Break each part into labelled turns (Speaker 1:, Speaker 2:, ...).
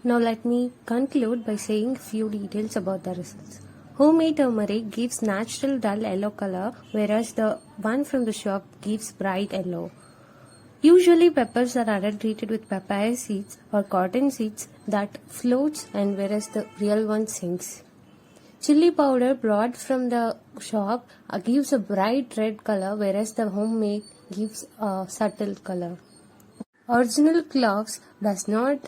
Speaker 1: Now let me conclude by saying few details about the results. Homemade turmeric gives natural dull yellow color, whereas the one from the shop gives bright yellow. Usually peppers are adulterated with papaya seeds or cotton seeds that floats, and whereas the real one sinks. Chili powder brought from the shop gives a bright red color, whereas the homemade gives a subtle color. Original cloves does not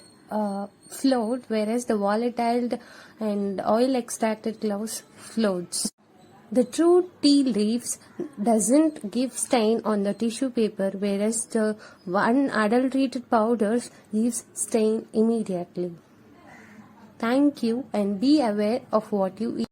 Speaker 1: float, whereas the volatile and oil extracted cloves floats. The true tea leaves doesn't give stain on the tissue paper, whereas the unadulterated powders gives stain immediately. Thank you, and be aware of what you eat.